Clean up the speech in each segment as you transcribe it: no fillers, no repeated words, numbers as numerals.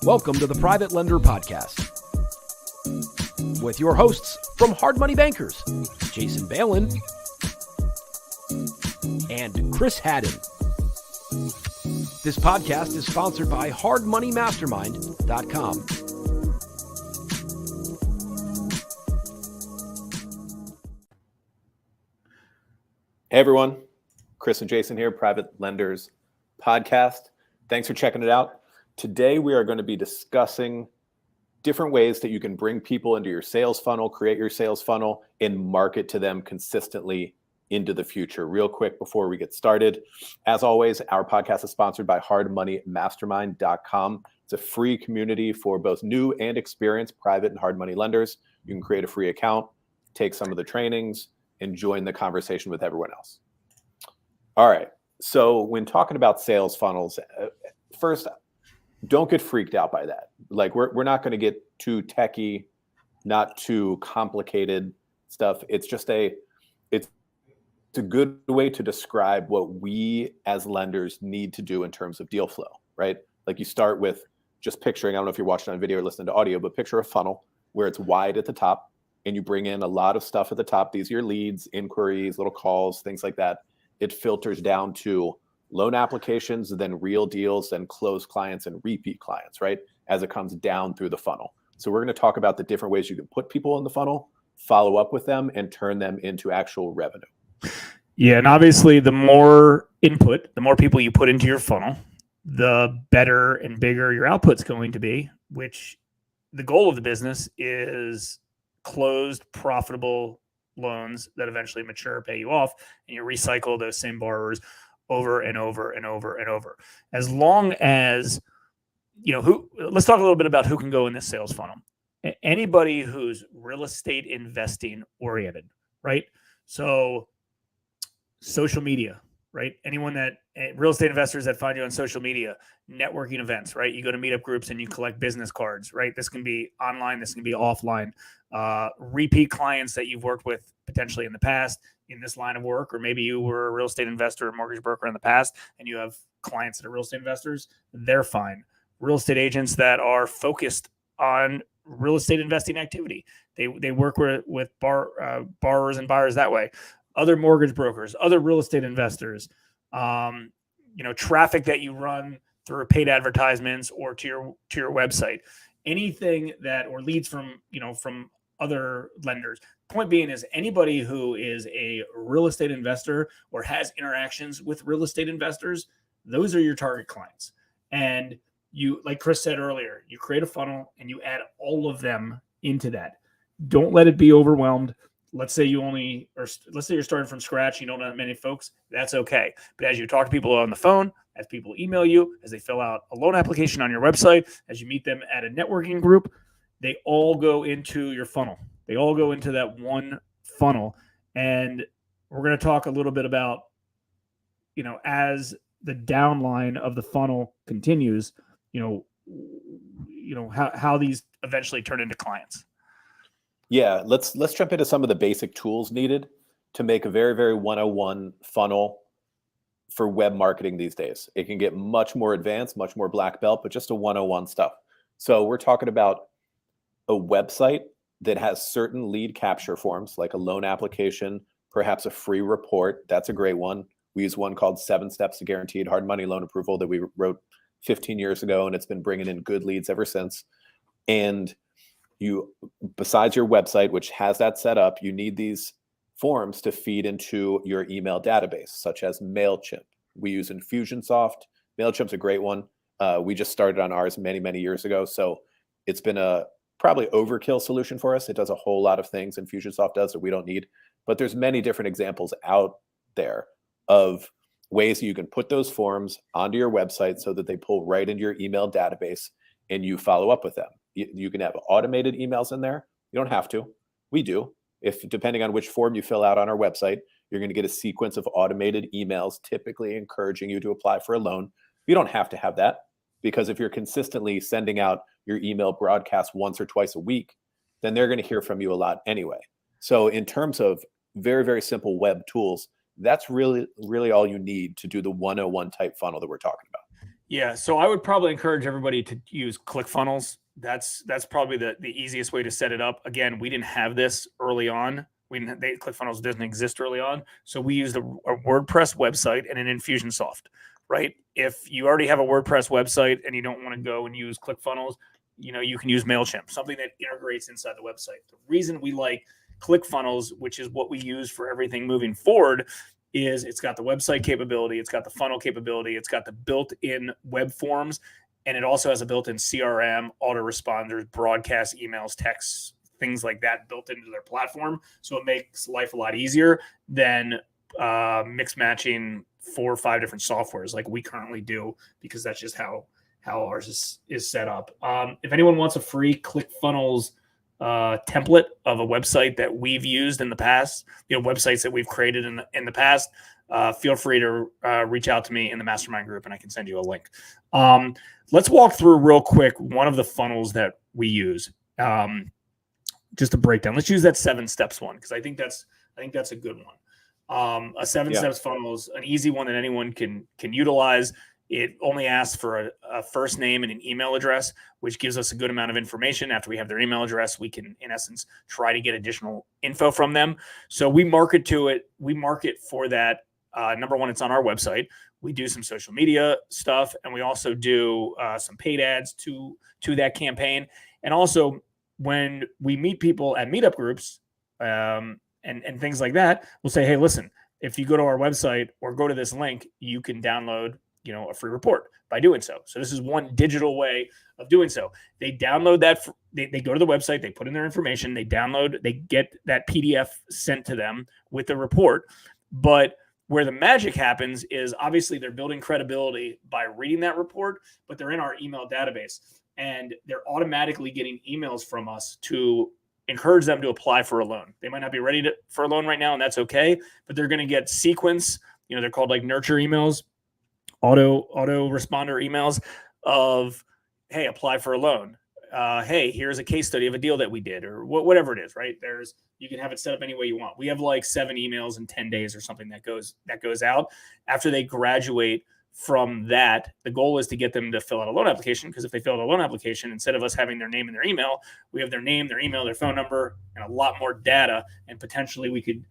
Welcome to the Private Lender Podcast with your hosts from Hard Money Bankers, Jason Balin and Chris Haddon. This podcast is sponsored by hardmoneymastermind.com. Hey everyone, Chris and Jason here, Private Lenders Podcast. Thanks for checking it out. Today we are going to be discussing different ways that you can bring people into your sales funnel, create your sales funnel, and market to them consistently into the future. Real quick before we get started, as always, our podcast is sponsored by hardmoneymastermind.com. It's a free community for both new and experienced private and hard money lenders. You can create a free account, take some of the trainings, and join the conversation with everyone else. All right. So when talking about sales funnels, first, don't get freaked out by that. Like we're not going to get too techie, not too complicated stuff. It's just it's a good way to describe what we as lenders need to do in terms of deal flow, right? Like you start with just picturing, I don't know if you're watching on video or listening to audio, but picture a funnel where it's wide at the top and you bring in a lot of stuff at the top. These are your leads, inquiries, little calls, things like that. It filters down to loan applications, then real deals, then closed clients and repeat clients, right? As it comes down through the funnel. So we're going to talk about the different ways you can put people in the funnel, follow up with them, and turn them into actual revenue. Yeah, and obviously the more input, the more people you put into your funnel, the better and bigger your output's going to be, which the goal of the business is closed, profitable loans that eventually mature, pay you off, and you recycle those same borrowers over and over and over and over. As long as, let's talk a little bit about who can go in this sales funnel. Anybody who's real estate investing oriented, right? So social media, right? Anyone that real estate investors that find you on social media, networking events, right? You go to meetup groups and you collect business cards, right? This can be online, this can be offline. Repeat clients that you've worked with potentially in the past in this line of work, or maybe you were a real estate investor or mortgage broker in the past and you have clients that are real estate investors, they're fine. Real estate agents that are focused on real estate investing activity, they work with borrowers and buyers that way. Other mortgage brokers, other real estate investors, traffic that you run through paid advertisements or to your website, anything that, or leads from other lenders. Point being is anybody who is a real estate investor or has interactions with real estate investors, those are your target clients. And you, like Chris said earlier, you create a funnel and you add all of them into that. Don't let it be overwhelmed. Let's say you're starting from scratch. You don't know many folks. That's okay. But as you talk to people on the phone, as people email you, as they fill out a loan application on your website, as you meet them at a networking group, they all go into your funnel. They all go into that one funnel. And we're going to talk a little bit about, as the downline of the funnel continues, how these eventually turn into clients. Yeah, let's jump into some of the basic tools needed to make a very, very 101 funnel for web marketing these days. It can get much more advanced, much more black belt, but just a 101 stuff. So we're talking about a website that has certain lead capture forms, like a loan application, perhaps a free report. That's a great one. We use one called 7 Steps to Guaranteed Hard Money Loan Approval that we wrote 15 years ago, and it's been bringing in good leads ever since. And you, besides your website, which has that set up, you need these forms to feed into your email database, such as MailChimp. We use Infusionsoft. MailChimp's a great one. We just started on ours many, many years ago. So it's been a probably overkill solution for us. It does a whole lot of things Infusionsoft does that we don't need. But there's many different examples out there of ways you can put those forms onto your website so that they pull right into your email database and you follow up with them. You can have automated emails in there. You don't have to. We do. If depending on which form you fill out on our website, you're going to get a sequence of automated emails, typically encouraging you to apply for a loan. You don't have to have that, because if you're consistently sending out your email broadcast once or twice a week, then they're going to hear from you a lot anyway. So in terms of very, very simple web tools, that's really all you need to do the 101 type funnel that we're talking about. Yeah, so I would probably encourage everybody to use ClickFunnels. That's probably the easiest way to set it up. Again, we didn't have this early on. ClickFunnels doesn't exist early on, so we used a WordPress website and an Infusionsoft. Right? If you already have a WordPress website and you don't want to go and use ClickFunnels, you can use Mailchimp, something that integrates inside the website. The reason we like ClickFunnels, which is what we use for everything moving forward, is it's got the website capability, it's got the funnel capability, it's got the built-in web forms, and it also has a built-in CRM, autoresponders, broadcast emails, texts, things like that built into their platform. So it makes life a lot easier than mix matching 4 or 5 different softwares like we currently do, because that's just how ours is set up. If anyone wants a free ClickFunnels template of a website that we've used in the past, websites that we've created in the past, feel free to reach out to me in the mastermind group and I can send you a link. Let's walk through real quick one of the funnels that we use. Just to break down, let's use that 7 steps one, because I think that's a good one. A 7 steps funnel is an easy one that anyone can utilize. It only asks for a first name and an email address, which gives us a good amount of information. After we have their email address, we can, in essence, try to get additional info from them. So we market to it. We market for that. Number one, it's on our website. We do some social media stuff, and we also do some paid ads to that campaign. And also, when we meet people at meetup groups and things like that, we'll say, hey, listen, if you go to our website or go to this link, you can download a free report by doing so. So this is one digital way of doing so. They download that. They go to the website, they put in their information, they download, they get that PDF sent to them with the report. But where the magic happens is obviously they're building credibility by reading that report, but they're in our email database and they're automatically getting emails from us to encourage them to apply for a loan. They might not be ready for a loan right now, and that's okay, but they're going to get sequence, they're called like nurture emails, auto responder emails of, hey, apply for a loan. Hey, here's a case study of a deal that we did, or whatever it is, right? You can have it set up any way you want. We have like 7 emails in 10 days or something that goes out. After they graduate from that, the goal is to get them to fill out a loan application, because if they fill out a loan application, instead of us having their name and their email, we have their name, their email, their phone number, and a lot more data, and potentially we could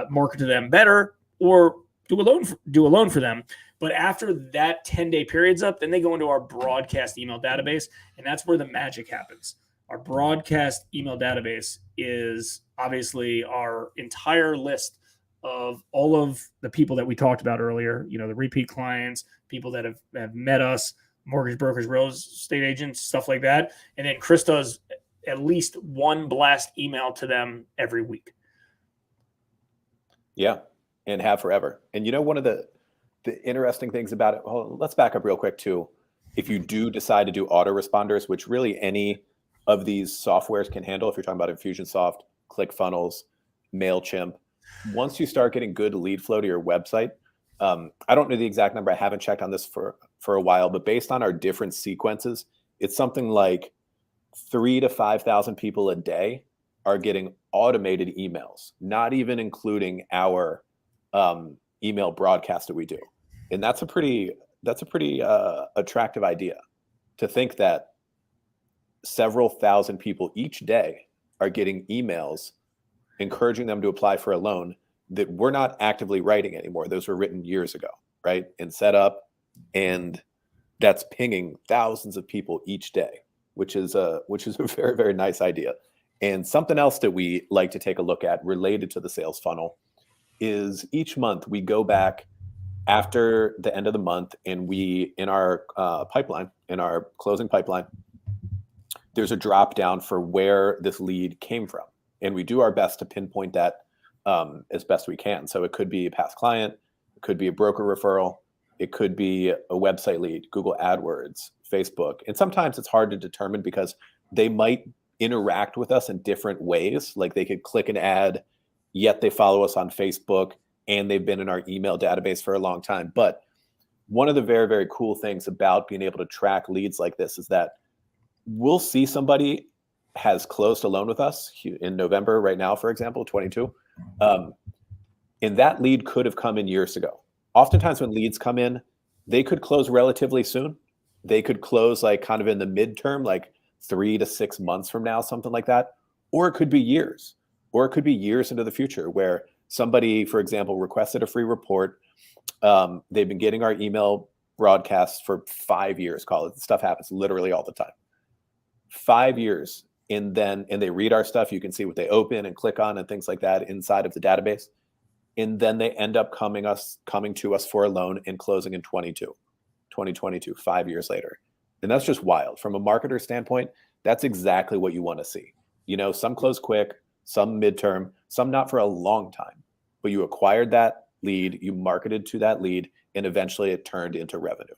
market to them better or do a loan for them. But after that 10-day period's up, then they go into our broadcast email database, and that's where the magic happens. Our broadcast email database is obviously our entire list of all of the people that we talked about earlier, the repeat clients, people that have met us, mortgage brokers, real estate agents, stuff like that. And then Chris does at least one blast email to them every week. Yeah, and have forever. And one of the interesting things about it, let's back up real quick too. If you do decide to do autoresponders, which really any of these softwares can handle, if you're talking about Infusionsoft, ClickFunnels, Mailchimp, once you start getting good lead flow to your website, I don't know the exact number. I haven't checked on this for a while, but based on our different sequences, it's something like 3,000 to 5,000 people a day are getting automated emails, not even including our email broadcast that we do. And that's a pretty attractive idea, to think that several thousand people each day are getting emails encouraging them to apply for a loan that we're not actively writing anymore. Those were written years ago, right? And set up, and that's pinging thousands of people each day, which is a very, very nice idea. And something else that we like to take a look at related to the sales funnel is each month we go back after the end of the month, and we, in our pipeline, in our closing pipeline, there's a drop down for where this lead came from. And we do our best to pinpoint that as best we can. So it could be a past client, it could be a broker referral, it could be a website lead, Google AdWords, Facebook. And sometimes it's hard to determine because they might interact with us in different ways. Like they could click an ad, yet they follow us on Facebook and they've been in our email database for a long time. But one of the very, very cool things about being able to track leads like this is that we'll see somebody has closed a loan with us in November right now, for example, 22. And that lead could have come in years ago. Oftentimes when leads come in, They could close relatively soon. They could close like kind of in the midterm, like 3 to 6 months from now, something like that. Or it could be years, or it could be years into the future where somebody, for example, requested a free report. They've been getting our email broadcasts for 5 years, call it. Stuff happens literally all the time. 5 years. And they read our stuff. You can see what they open and click on and things like that inside of the database. And then they end up coming to us for a loan and closing in 2022, 5 years later. And that's just wild. From a marketer standpoint, that's exactly what you want to see. Some close quick, some midterm, some not for a long time, but you acquired that lead, you marketed to that lead, and eventually it turned into revenue.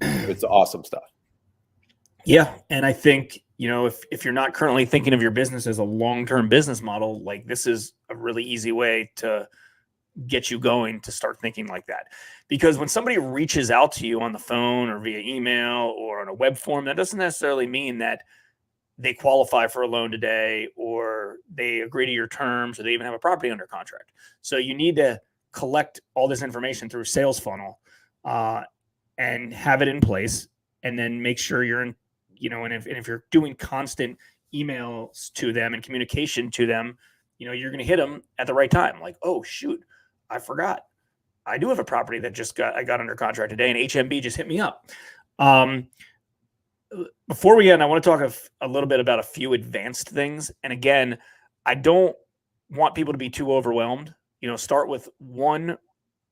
It's awesome stuff. Yeah. And I think, if you're not currently thinking of your business as a long-term business model, like this is a really easy way to get you going to start thinking like that. Because when somebody reaches out to you on the phone or via email or on a web form, that doesn't necessarily mean that they qualify for a loan today or they agree to your terms or they even have a property under contract. So you need to collect all this information through sales funnel and have it in place, and then make sure you're in, and if you're doing constant emails to them and communication to them, you're going to hit them at the right time. Like, oh shoot, I forgot. I do have a property that I got under contract today, and HMB just hit me up. Before we end, I want to talk a little bit about a few advanced things. And again, I don't want people to be too overwhelmed. Start with one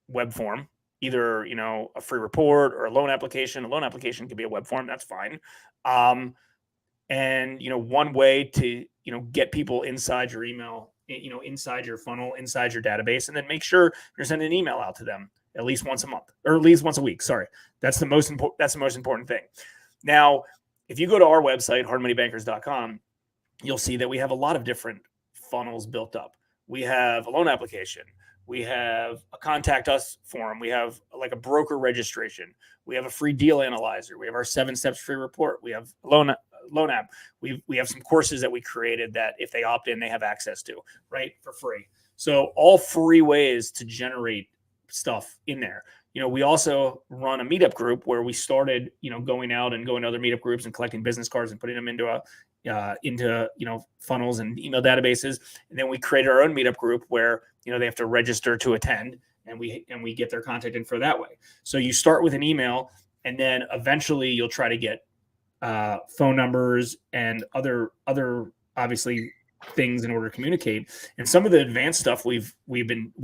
web form, either, a free report or a loan application. A loan application could be a web form. That's fine. And, one way to, get people inside your email, inside your funnel, inside your database, and then make sure you're sending an email out to them at least once a month or at least once a week. Sorry. That's the most important thing. Now, if you go to our website, hardmoneybankers.com, you'll see that we have a lot of different funnels built up. We have a loan application. We have a contact us form. We have like a broker registration. We have a free deal analyzer. We have our 7 steps free report. We have a loan app. We have some courses that we created that if they opt in, they have access to, right, for free. So all free ways to generate stuff in there. We also run a meetup group where we started, going out and going to other meetup groups and collecting business cards and putting them into funnels and email databases. And then we created our own meetup group where, they have to register to attend, and we get their contact info that way. So you start with an email, and then eventually you'll try to get phone numbers and other obviously things in order to communicate. And some of the advanced stuff we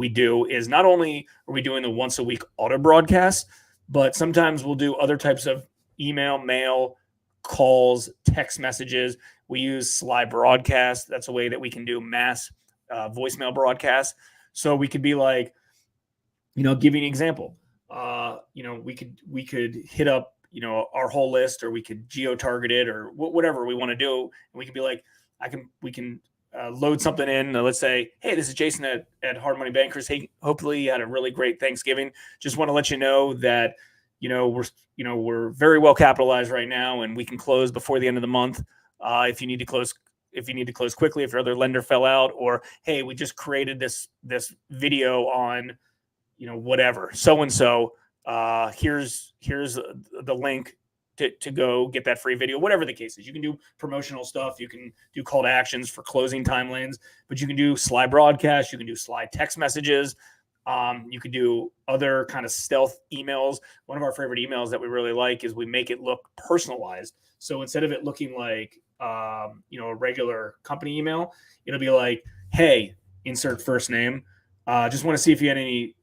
do is not only are we doing the once a week auto broadcast, but sometimes we'll do other types of email, mail, calls, text messages. We use Sly Broadcast. That's a way that we can do mass voicemail broadcasts. So we could be like, give you an example. We could hit up, our whole list, or we could geo-target it, or whatever we want to do. And we can be like, we can load something in. Let's say, hey, this is Jason at Hard Money Bankers. Hey, hopefully you had a really great Thanksgiving. Just want to let you know that, we're very well capitalized right now, and we can close before the end of the month. If you need to close quickly, if your other lender fell out, or, hey, we just created this video on, whatever, so-and-so, here's the link to go get that free video, whatever the case is. You can do promotional stuff. You can do call to actions for closing timelines, but you can do Sly Broadcast. You can do Sly text messages. You could do other kind of stealth emails. One of our favorite emails that we really like is we make it look personalized. So instead of it looking like, a regular company email, it'll be like, hey, insert first name. Just want to see if you had any,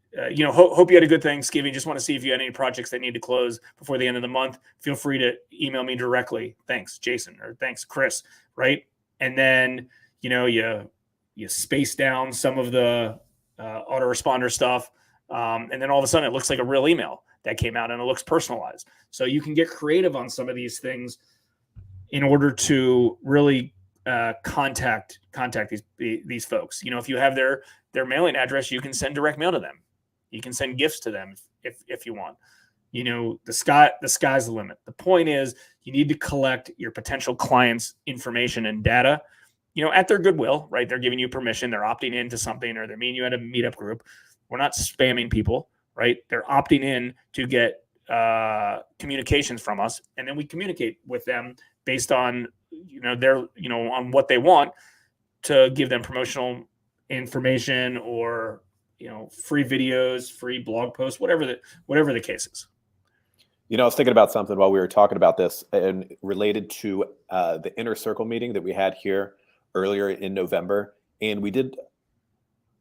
hope you had a good Thanksgiving. Just want to see if you had any projects that need to close before the end of the month. Feel free to email me directly. Thanks, Jason, or thanks, Chris. Right. And then, you space down some of the autoresponder stuff. And then all of a sudden it looks like a real email that came out, and it looks personalized. So you can get creative on some of these things in order to really contact these folks. If you have their mailing address, you can send direct mail to them. You can send gifts to them if you want. The sky's the limit. The point is, you need to collect your potential clients' information and data, at their goodwill, right? They're giving you permission. They're opting into something, or they're meeting you at a meetup group. We're not spamming people, right? They're opting in to get communications from us, and then we communicate with them based on their on what they want to give them promotional information or free videos, free blog posts, whatever the case is. I was thinking about something while we were talking about this, and related to the inner circle meeting that we had here earlier in November, and we did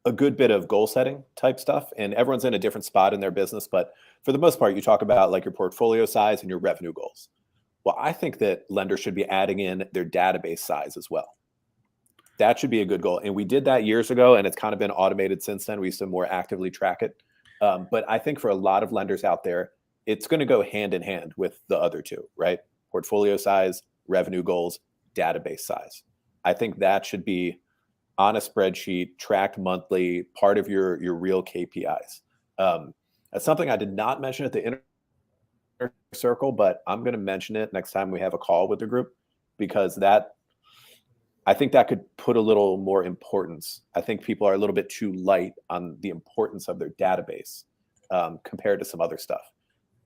a good bit of goal setting type stuff, and everyone's in a different spot in their business, but for the most part, you talk about like your portfolio size and your revenue goals. Well, I think that lenders should be adding in their database size as well. That should be a good goal. And we did that years ago, and it's kind of been automated since then. We used to more actively track it. But I think for a lot of lenders out there, it's going to go hand in hand with the other two, right? Portfolio size, revenue goals, database size. I think that should be on a spreadsheet, tracked monthly, part of your real KPIs. That's something I did not mention at the inner circle, but I'm going to mention it next time we have a call with the group, because I think that could put a little more importance. I think people are a little bit too light on the importance of their database compared to some other stuff.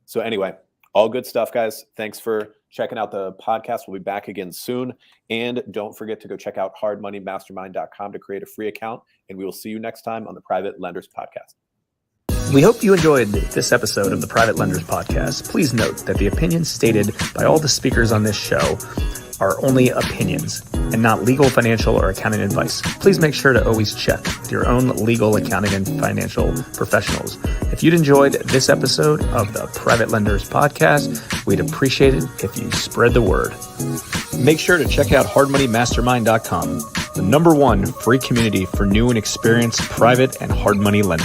So anyway, all good stuff, guys. Thanks for checking out the podcast. We'll be back again soon. And don't forget to go check out hardmoneymastermind.com to create a free account. And we will see you next time on the Private Lenders Podcast. We hope you enjoyed this episode of the Private Lenders Podcast. Please note that the opinions stated by all the speakers on this show are only opinions and not legal, financial, or accounting advice. Please make sure to always check with your own legal, accounting, and financial professionals. If you'd enjoyed this episode of the Private Lenders Podcast, we'd appreciate it if you spread the word. Make sure to check out hardmoneymastermind.com, the #1 free community for new and experienced private and hard money lenders.